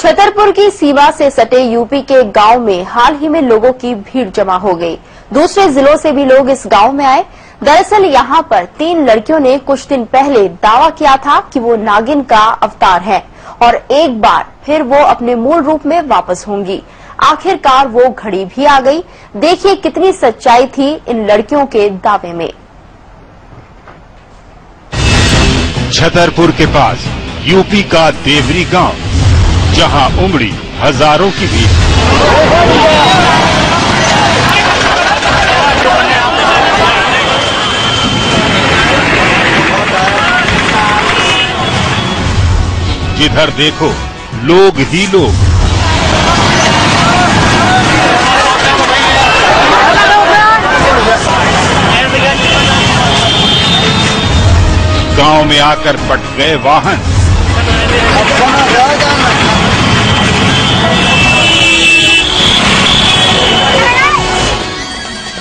छतरपुर की सीमा से सटे यूपी के गांव में हाल ही में लोगों की भीड़ जमा हो गई। दूसरे जिलों से भी लोग इस गांव में आए। दरअसल यहां पर 3 लड़कियों ने कुछ दिन पहले दावा किया था कि वो नागिन का अवतार है और एक बार फिर वो अपने मूल रूप में वापस होंगी। आखिरकार वो घड़ी भी आ गई। देखिए कितनी सच्चाई थी इन लड़कियों के दावे में। छतरपुर के पास यूपी का देवरी गांव, जहां उमड़ी हजारों की भीड़। जिधर देखो लोग ही लोग। गांव में आकर पट गए वाहन।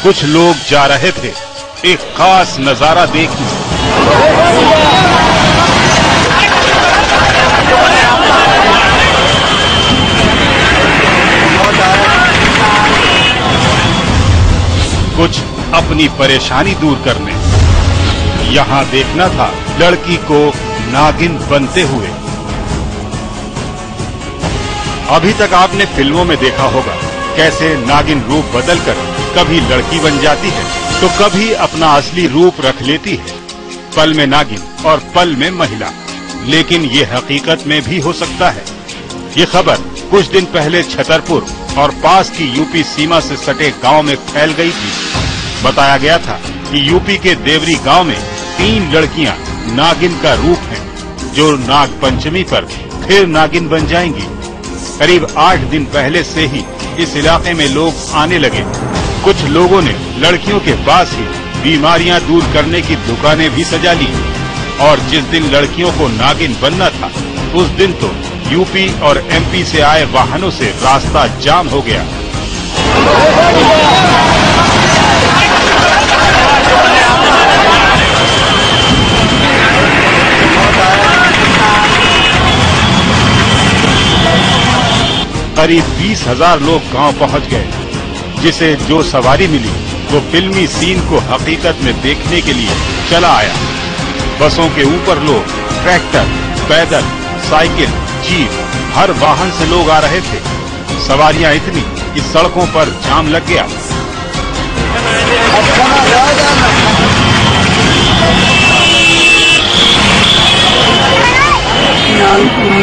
कुछ लोग जा रहे थे एक खास नजारा देखने। कुछ अपनी परेशानी दूर करने। यहाँ देखना था लड़की को नागिन बनते हुए। अभी तक आपने फिल्मों में देखा होगा कैसे नागिन रूप बदलकर कभी लड़की बन जाती है तो कभी अपना असली रूप रख लेती है। पल में नागिन और पल में महिला, लेकिन ये हकीकत में भी हो सकता है। ये खबर कुछ दिन पहले छतरपुर और पास की यूपी सीमा से सटे गांव में फैल गई थी। बताया गया था कि यूपी के देवरी गांव में 3 लड़कियां नागिन का रूप हैं, जो नाग पंचमी पर फिर नागिन बन जाएंगी। करीब 8 दिन पहले से ही इस इलाके में लोग आने लगे। कुछ लोगों ने लड़कियों के पास ही बीमारियां दूर करने की दुकानें भी सजा ली और जिस दिन लड़कियों को नागिन बनना था उस दिन तो यूपी और एमपी से आए वाहनों से रास्ता जाम हो गया। करीब 20,000 लोग गांव पहुंच गए। जिसे जो सवारी मिली वो फिल्मी सीन को हकीकत में देखने के लिए चला आया। बसों के ऊपर लोग, ट्रैक्टर, पैदल, साइकिल, जीप, हर वाहन से लोग आ रहे थे। सवारियां इतनी कि सड़कों पर जाम लग गया।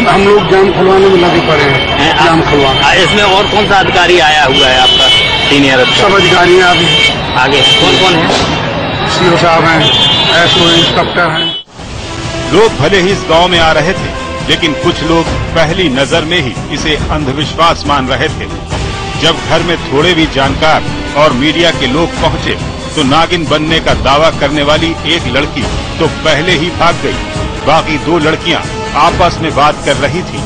हम लोग जाम खुलवाने में लगे पड़े हैं। जाम खुलवाना। इसमें और कौन सा अधिकारी आया हुआ है आपका सीनियर? सब अधिकारी हैं अभी। आगे कौन कौन है? सीओ साहब हैं, एसओ इंस्पेक्टर हैं। लोग भले ही इस गांव में आ रहे थे, लेकिन कुछ लोग पहली नजर में ही इसे अंधविश्वास मान रहे थे। जब घर में थोड़े भी जानकार और मीडिया के लोग पहुंचे तो नागिन बनने का दावा करने वाली एक लड़की तो पहले ही भाग गई। बाकी 2 लड़कियां आपस में बात कर रही थी।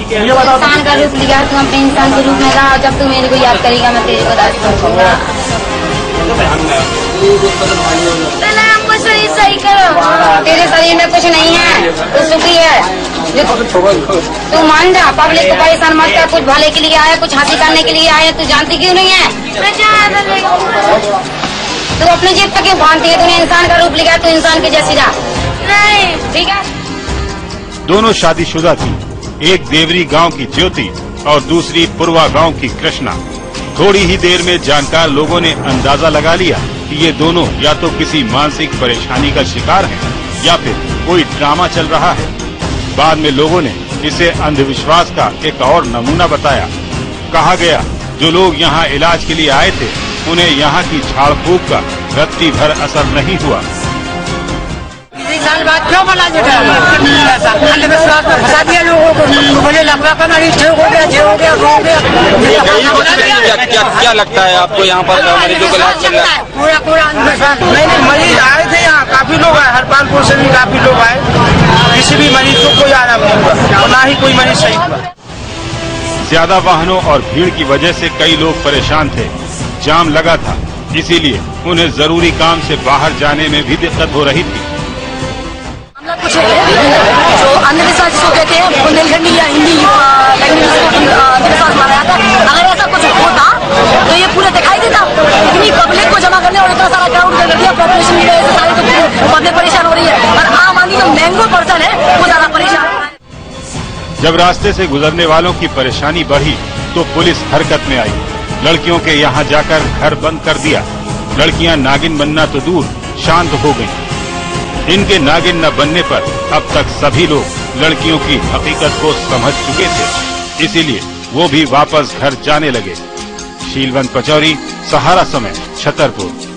इंसान का रूप लिया, तू अपने इंसान के रूप में रहा। जब तू मेरे को याद करेगा मैं तेरे को राज करूंगा। कुछ सही करो। तेरे शरीर में कुछ नहीं है, तू सुखी है। तू मान जा, पब्लिक को परेशान मत कर। कुछ भले के लिए आया, कुछ हासिल करने के लिए आया। तू जानती क्यों नहीं है? तू अपनी जेब पे क्यों बांधती है? तूने इंसान का रूप लिया, तू इंसान की जैसी जा। नहीं ठीक है। दोनों शादीशुदा थी। एक देवरी गांव की ज्योति और दूसरी पुरवा गांव की कृष्णा। थोड़ी ही देर में जानकार लोगों ने अंदाजा लगा लिया कि ये दोनों या तो किसी मानसिक परेशानी का शिकार हैं या फिर कोई ड्रामा चल रहा है। बाद में लोगों ने इसे अंधविश्वास का एक और नमूना बताया। कहा गया जो लोग यहाँ इलाज के लिए आए थे उन्हें यहाँ की झाड़ फूक का रत्ती भर असर नहीं हुआ। साल बाद क्यों बना अंधविश्वास में फंसा दिया लोगों को। बोले लंबा का मरीज हो गया। क्या लगता है आपको यहाँ पर मरीजों का इलाज चल रहा है? पूरा अंधविश्वास। नहीं मरीज आए थे यहाँ, काफी लोग आए। हरपालपुर से भी काफी लोग आए। किसी भी मरीज को कोई आराम नहीं हुआ और ना ही कोई मरीज सही हुआ। ज्यादा वाहनों और भीड़ की वजह से कई लोग परेशान थे। जाम लगा था, इसीलिए उन्हें जरूरी काम से बाहर जाने में भी दिक्कत हो रही थी। कुछ जो अंधविश्वास जिसको कहते हैं बुंदेलखंडी या हिंदी इतना सारा क्राउड कर दिया, पॉपुलेशन की वजह से सारी तो पब्लिक परेशान हो रही है और आम आदमी जो मैंगो पर्सन है वो ज्यादा परेशान हो रहा है। जब रास्ते से गुजरने वालों की परेशानी बढ़ी तो पुलिस हरकत में आई। लड़कियों के यहाँ जाकर घर बंद कर दिया। लड़कियां नागिन बनना तो दूर, शांत हो गईं। इनके नागिन न बनने पर अब तक सभी लोग लड़कियों की हकीकत को समझ चुके थे, इसीलिए वो भी वापस घर जाने लगे। शीलवंत पचौरी, सहारा समय, छतरपुर।